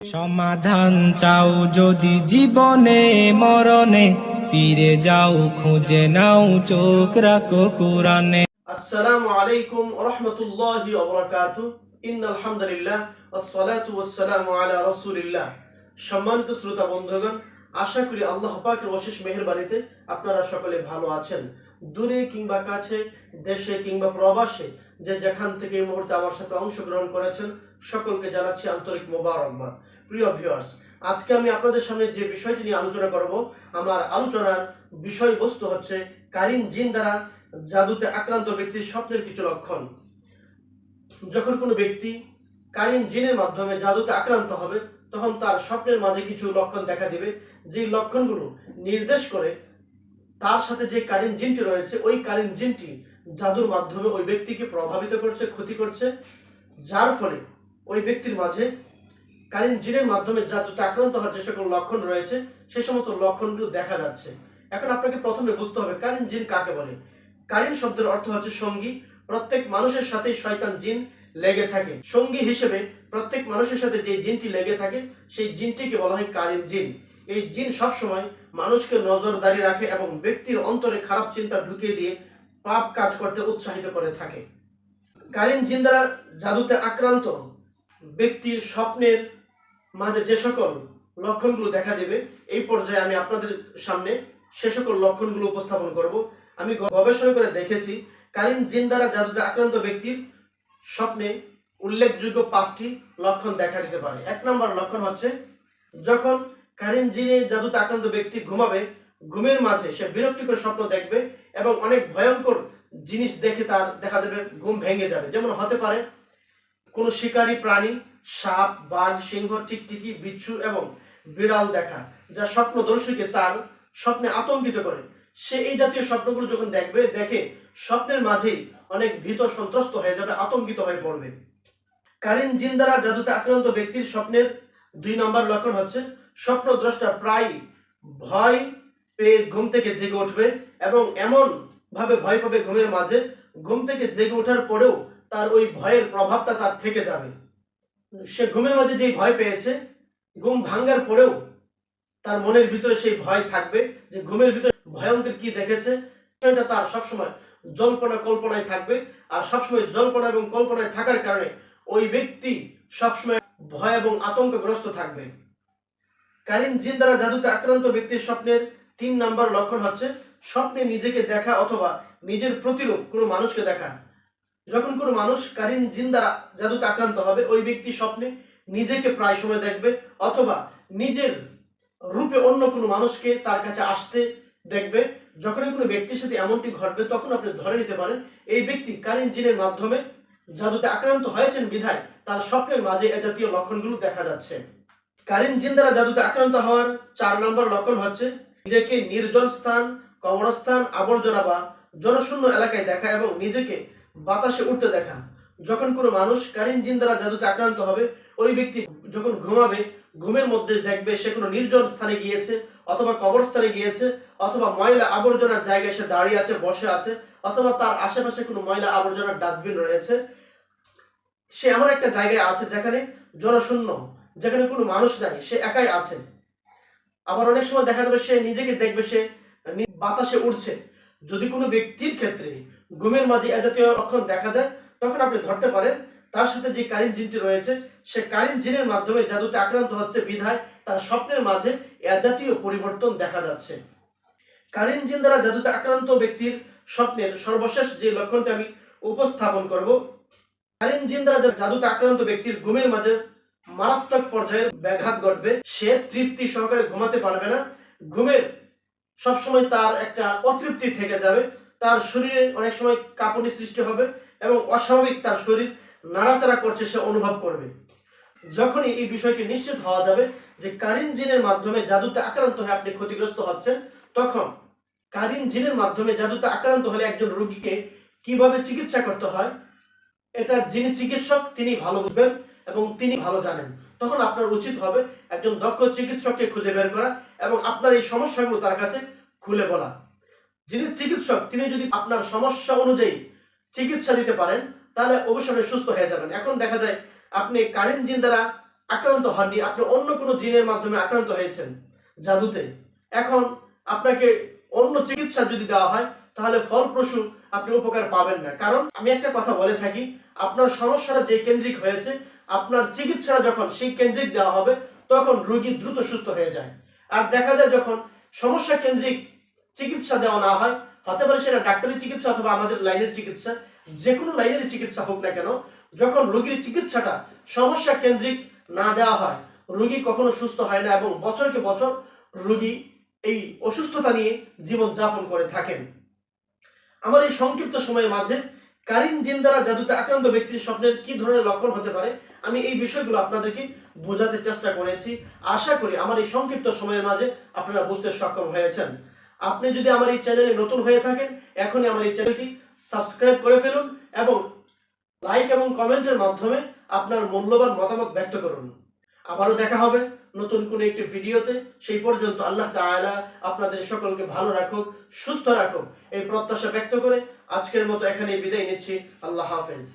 সমাধান চাও যদি জীবনে মরণে, ফিরে যাও খুঁজে নাও চোখ রাখো কোরআনে। আসসালামু আলাইকুম ওয়া রাহমাতুল্লাহি ওয়া বারাকাতুহু। ইন্নাল হামদুলিল্লাহ ওয়াসসালাতু ওয়াসসালামু আলা রাসূলিল্লাহ। সম্মানিত শ্রোতা বন্ধুগণ, আশা করি আল্লাহ পাকের অশেষ মেহেরবানিতে আপনারা সকলে ভালো আছেন। দূরে কিংবা কাছে, দেশে কিংবা প্রবাসে, যে যেখান থেকে এই মুহূর্তে আমার সাথে অংশগ্রহণ করেছেন, সকলকে জানাচ্ছি আন্তরিক মোবারকবাদ। প্রিয় ভিউয়ার্স, আজকে আমি আপনাদের সামনে যে বিষয়টি নিয়ে আলোচনা করব, আমার আলোচনার বিষয়বস্তু হচ্ছে কারিন জিন দ্বারা জাদুতে আক্রান্ত ব্যক্তির স্বপ্নের কিছু লক্ষণ। যখন কোনো ব্যক্তি কারিন জিনের মাধ্যমে জাদুতে আক্রান্ত হবে, তখন তার স্বপ্নের মাঝে কিছু লক্ষণ দেখা দিবে, যে লক্ষণগুলো নির্দেশ করে তার সাথে যে কারিন জিনটি রয়েছে, ওই কারিন জিনটি জাদুর মাধ্যমে ওই ব্যক্তিকে প্রভাবিত করছে, ক্ষতি করছে, যার ফলে ওই ব্যক্তির মাঝে কারিন জিনের মাধ্যমে জাদুতে আক্রান্ত হওয়ার যে সকল লক্ষণ রয়েছে, সেই সমস্ত লক্ষণগুলো দেখা যাচ্ছে। এখন আপনাকে প্রথমে বুঝতে হবে কারিন জিন কাকে বলে। কারিন শব্দের অর্থ হচ্ছে সঙ্গী। প্রত্যেক মানুষের সাথে শয়তান জিন লেগে থাকে। সঙ্গী হিসেবে প্রত্যেক মানুষের সাথে যে জিনটি লেগে থাকে, সেই জিনটিকে বলা হয় কারিন জিন। এই জিন সবসময় মানুষকে নজরদারি রাখে এবং ব্যক্তির অন্তরে খারাপ চিন্তা ঢুকিয়ে দিয়ে পাপ কাজ করতে উৎসাহিত করে থাকে। কারিন জিন দ্বারা জাদুতে আক্রান্ত ব্যক্তির স্বপ্নের মাঝে যে সকল লক্ষণগুলো দেখা দেবে, এই পর্যায়ে আমি আপনাদের সামনে সে সকল লক্ষণগুলো উপস্থাপন করব। আমি গবেষণা করে দেখেছি, কারিন জিন দ্বারা জাদুতে আক্রান্ত ব্যক্তির স্বপ্নে উল্লেখযোগ্য 5টি লক্ষণ দেখা দিতে পারে। 1 নম্বর লক্ষণ হচ্ছে, যখন কারিন জিনে জাদুতে আক্রান্ত ব্যক্তি ঘুমাবে, ঘুমের মাঝে সে বিরক্তিকর স্বপ্ন দেখবে এবং অনেক ভয়ঙ্কর জিনিস দেখে তার দেখা যাবে ঘুম ভেঙে যাবে। যেমন হতে পারে কোনো শিকারী প্রাণী, সাপ, বাঘ, সিংহ, টিকটিকি, বিচ্ছু এবং বিড়াল দেখা, যা স্বপ্নদর্শীকে তার স্বপ্নে আতঙ্কিত করে। সে এই জাতীয় স্বপ্নগুলো যখন দেখে স্বপ্নের মাঝেই অনেক ভীত সন্ত্রস্ত হয়ে যাবে, আতঙ্কিত হয়ে পড়বে। কারিন জিন দ্বারা জাদুতে আক্রান্ত ব্যক্তির স্বপ্নের 2 নম্বর লক্ষণ হচ্ছে, স্বপ্নদ্রষ্টা প্রায় ভয় পেয়ে ঘুম থেকে জেগে উঠবে এবং এমন ভাবে ভয় পাবে ঘুমের মাঝে, ঘুম থেকে জেগে ওঠার পরেও তার ওই ভয়ের প্রভাবটা তার থেকে যাবে। সে ঘুমের মাঝে যেই ভয় পেয়েছে, ঘুম ভাঙ্গার পরেও তার মনের ভিতরে সেই ভয় থাকবে যে ঘুমের ভিতরে ভয়ঙ্কর কি দেখেছে। সেটা তার সবসময় জল্পনা কল্পনায় থাকবে, আর সবসময় জল্পনা এবং কল্পনায় থাকার কারণে ওই ব্যক্তি সবসময় ভয় এবং আতঙ্কগ্রস্ত থাকবে। কারিন জিন দ্বারা জাদুতে আক্রান্ত ব্যক্তির স্বপ্নের 3 নম্বর লক্ষণ হচ্ছে, স্বপ্নে নিজেকে দেখা অথবা নিজের প্রতিরূপ কোনো মানুষকে দেখা। যখন কোনো মানুষ কারিন জিন দ্বারা জাদুতে আক্রান্ত হবে, ওই ব্যক্তি স্বপ্নে নিজেকে প্রায় সময় দেখবে অথবা নিজের রূপে অন্য কোনো মানুষকে তার কাছে আসতে দেখবে। যখনই কোনো ব্যক্তির সাথে এমনটি ঘটবে, তখন আপনি ধরে নিতে পারেন এই ব্যক্তি কারিন জিনের মাধ্যমে জাদুতে আক্রান্ত হয়েছেন, বিধায় তার স্বপ্নের মাঝে এ জাতীয় লক্ষণগুলো দেখা যাচ্ছে। কারিন জিন দ্বারা জাদুতে আক্রান্ত হওয়ার 4 নম্বর লক্ষণ হচ্ছে, নিজেকে নির্জন স্থান, কবরস্থান, আবর্জনা বা জনশূন্য এলাকায় দেখা এবং নিজেকে বাতাসে উঠতে দেখা। যখন কোনো মানুষ কারিন জিন দ্বারা জাদুতে আক্রান্ত হবে, ওই ব্যক্তি যখন ঘুমাবে, ঘুমের মধ্যে দেখবে সে কোনো নির্জন স্থানে গিয়েছে অথবা কবরস্থানে গিয়েছে অথবা ময়লা আবর্জনার জায়গায় সে দাঁড়িয়ে আছে, বসে আছে, অথবা তার আশেপাশে কোনো ময়লা আবর্জনার ডাস্টবিন রয়েছে। সে এমন একটা জায়গায় আছে যেখানে জনশূন্য, যেখানে কোনো মানুষ নাই, সে একাই আছে। আবার অনেক সময় দেখা যাবে সে নিজেকে দেখবে সে বাতাসে উড়ছে। যদি কোনো ব্যক্তির ক্ষেত্রে ঘুমের মাঝে এ জাতীয় লক্ষণ দেখা যায়, তখন আপনি ধরতে পারেন তার সাথে যে কারিন জিনটি রয়েছে, সে কারিন জিনের মাধ্যমে জাদুতে আক্রান্ত হচ্ছে, বিধায় তার স্বপ্নের মাঝে এ জাতীয় পরিবর্তন দেখা যাচ্ছে। কারিন জিন দ্বারা জাদুতে আক্রান্ত ব্যক্তির স্বপ্নের সর্বশেষ যে লক্ষণটা আমি উপস্থাপন করব, কারিন জিন দ্বারা জাদুতে আক্রান্ত ব্যক্তির ঘুমের মাঝে মারাত্মক পর্যায়ের ব্যাঘাত ঘটবে। সে তৃপ্তি সহকারে ঘুমাতে পারবে না, ঘুমের সবসময় তার একটা অতৃপ্তি থেকে যাবে, তার শরীরে অনেক সময় কাঁপুনি সৃষ্টি হবে এবং অস্বাভাবিক তার শরীর নাড়াচাড়া করছে সে অনুভব করবে। যখনই এই বিষয়টি নিশ্চিত হওয়া যাবে যে কারিন জিনের মাধ্যমে জাদুতে আক্রান্ত হয়ে আপনি ক্ষতিগ্রস্ত হচ্ছেন, তখন কারিন জিনের মাধ্যমে জাদুতে আক্রান্ত হলে একজন রোগীকে কিভাবে চিকিৎসা করতে হয়, এটা যিনি চিকিৎসক তিনি ভালো বুঝবেন এবং তিনি ভালো জানেন। তখন আপনার উচিত হবে একজন দক্ষ চিকিৎসককে খুঁজে বের করা এবং আপনার এই সমস্যাগুলো তার কাছে খুলে বলা। যিনি চিকিৎসক তিনি যদি আপনার সমস্যা অনুযায়ী চিকিৎসা দিতে পারেন, তাহলে অবশ্যই সুস্থ হয়ে যাবেন। এখন দেখা যায় আপনি কারিন জিন দ্বারা আক্রান্ত হননি, আপনি অন্য কোনো জিনের মাধ্যমে আক্রান্ত হয়েছেন জাদুতে, এখন আপনাকে অন্য চিকিৎসা যদি দেওয়া হয় তাহলে ফলপ্রসূ আপনি উপকার পাবেন না। কারণ আমি একটা কথা বলে থাকি, আপনার সমস্যাটা যে কেন্দ্রিক হয়েছে, আপনার চিকিৎসাটা যখন সেই কেন্দ্রিক দেওয়া হবে তখন রোগী দ্রুত সুস্থ হয়ে যায়। আর দেখা যায় যখন সমস্যা কেন্দ্রিক চিকিৎসা দেওয়া না হয়, হতে পারে সেটা ডাক্তারি চিকিৎসা অথবা আমাদের লাইনের চিকিৎসা, যে কোনো লাইনের চিকিৎসা হোক না কেন, যখন রোগীর চিকিৎসাটা সমস্যা কেন্দ্রিক না দেওয়া হয়, রোগী কখনো সুস্থ হয় না এবং বছরকে বছর রোগী এই অসুস্থতা নিয়ে জীবন যাপন করে থাকেন। আমার এই সংক্ষিপ্ত সময়ের মাঝে কারিন জিন দ্বারা জাদুতে আক্রান্ত ব্যক্তির স্বপ্নের কি ধরনের লক্ষণ হতে পারে, আমি এই বিষয়গুলো আপনাদেরকে বোঝাতে চেষ্টা করেছি। আশা করি আমার এই সংক্ষিপ্ত সময়ের মাঝে আপনারা বুঝতে সক্ষম হয়েছেন। আপনি যদি আমার এই চ্যানেলে নতুন হয়ে থাকেন, এখনই আমার এই চ্যানেলটি সাবস্ক্রাইব করে ফেলুন এবং লাইক এবং কমেন্টের মাধ্যমে আপনার মূল্যবান মতামত ব্যক্ত করুন। আবারও দেখা হবে নতুন কোনো একটি ভিডিওতে। সেই পর্যন্ত আল্লাহ তাআলা আপনাদের সকলকে ভালো রাখুক, সুস্থ রাখুক, এই প্রত্যাশা ব্যক্ত করে আজকের মতো এখানেই বিদায় নিচ্ছি। আল্লাহ হাফেজ।